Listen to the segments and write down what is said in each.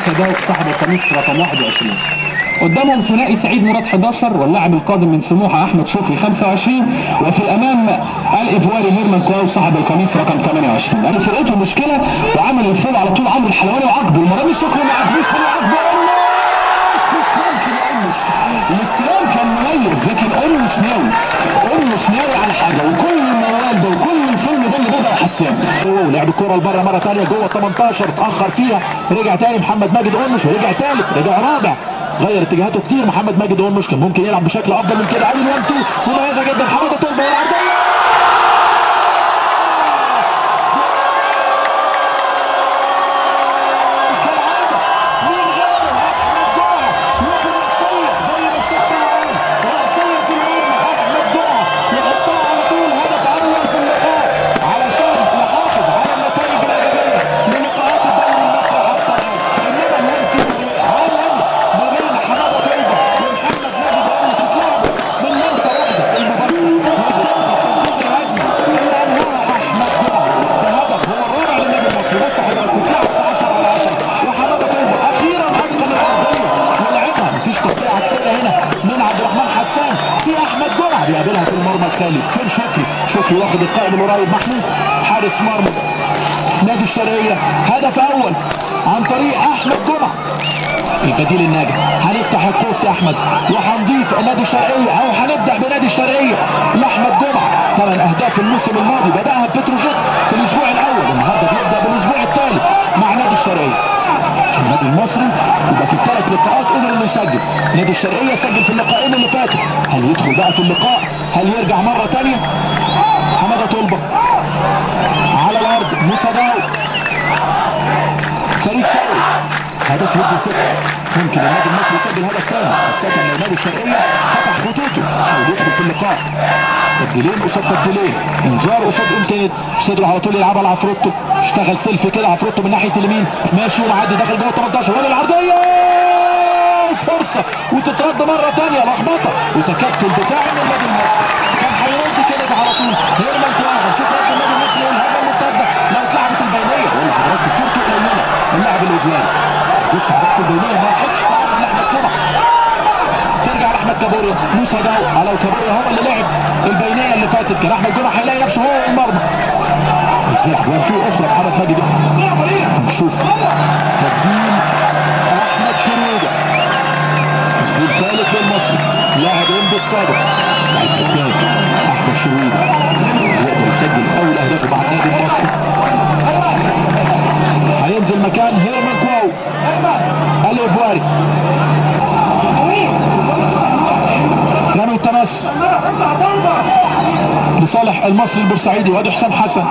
موسى داوود صاحب القميص رقم 21. قدامهم ثنائي سعيد مراد 11 واللاعب القادم من سموحه احمد شكري 25، وفي الامام الايفواري هيرمان كواو صاحب القميص رقم 28. قال فرقته مشكله وعمل الفول على طول عمرو الحلواني وعاقبه، المره دي شكري ما عاقبوش، هو عاقبه مش ممكن يقمش. الاستلام كان مميز لكن مش ناوي على حاجه، وكل الموال ده وكل الفيلم ده اللي بدا حسان. ولعب الكوره لبره مره ثانيه جوه 18 اتاخر فيها، رجع ثاني محمد ماجد قمش ورجع ثالث رجع رابع، غير اتجاهاته كتير محمد ماجد قمش، كان ممكن يلعب بشكل افضل من كده. ادي الوان تو مميزه جدا حماده طلبه والعرضيه بيقابلها في المرمى الخالي. فين شكري واخد القائم القريب محمود حارس مرمى نادي الشرقيه. هدف اول عن طريق احمد جمعه البديل الناجح. هنفتح القوس يا احمد وهنضيف نادي الشرقيه او هنبدا بنادي الشرقيه لاحمد جمعه. 8 اهداف الموسم الماضي بداها بتروجيت في الاسبوع الاول، النهارده بيبدا بالاسبوع الثالث مع نادي الشرقيه. عشان النادي المصري يبقى في الثلاث لقاءات قدر انه يسجل، نادي الشرقيه سجل في اللقاءين اللي فاتوا. هل يدخل بقى في اللقاء؟ هل يرجع مره ثانيه؟ حماده طلبه على الارض، موسى داوود، فريد شوقي، هدف يدي 6. ممكن النادي المصري يسجل هدف ثاني، خاصه ان نادي الشرقيه فتح خطوطه حاول يدخل في اللقاء. تبديلين قصاد تبديلين، انذار قصاد امتياز، صدره على طول يلعبها لعفروتو، اشتغل سيلفي كده عفروتو من ناحيه اليمين ماشي ومعدي داخل جوه 18 ولا العرضيه فرصه وتترد مره ثانيه لخبطه وتكتل دفاعي من النادي المصري. كان هيرد كده على طول هيرمان كواو. نشوف رد النادي المصري والهجمه المرتده لو اتلعبت البينيه ولا حضرتك كورته قليله. اللاعب الاوفياني بص حضرتك البينيه ما لحقش تعرف لاحمد كوبا، ترجع لاحمد كابوريا. موسى داوود على كابوريا هو اللي لعب البينيه اللي فاتت، كان احمد جمعه هيلاقي نفسه هو المرمى. بيلعب وان تو اخرى محمد ماجد. نشوف تبديل احمد شريده، تبديل ثالث للمصري، لاعب امضي الصادق الهداف احمد شريده يقدر يسجل اول اهدافه مع النادي المصري. هينزل مكان هيرمان كواو الايفواري. رمي التماس لصالح المصري البورسعيدي وادي حسام حسن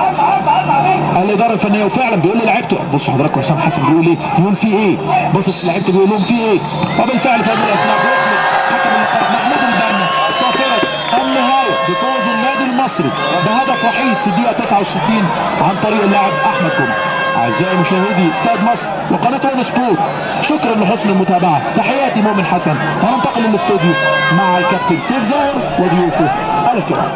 الاداره الفنيه، وفعلا بيقول للاعيبته بصوا حضراتكم حسام حسن بيقول ايه؟ بيقول في ايه؟ بص لعيبته بيقول لهم في ايه؟ وبالفعل في هذه الاثناء بيطلق حكم اللقاء محمود البنا صافره النهايه بفوز النادي المصري بهدف وحيد في الدقيقه 69 عن طريق اللاعب احمد جمعه. اعزائي مشاهدي استاد مصر وقناه اون سبورت، شكرا لحسن المتابعه، تحياتي مؤمن حسن، وننتقل للاستوديو مع الكابتن سيف زاهر وضيوفه الكرام.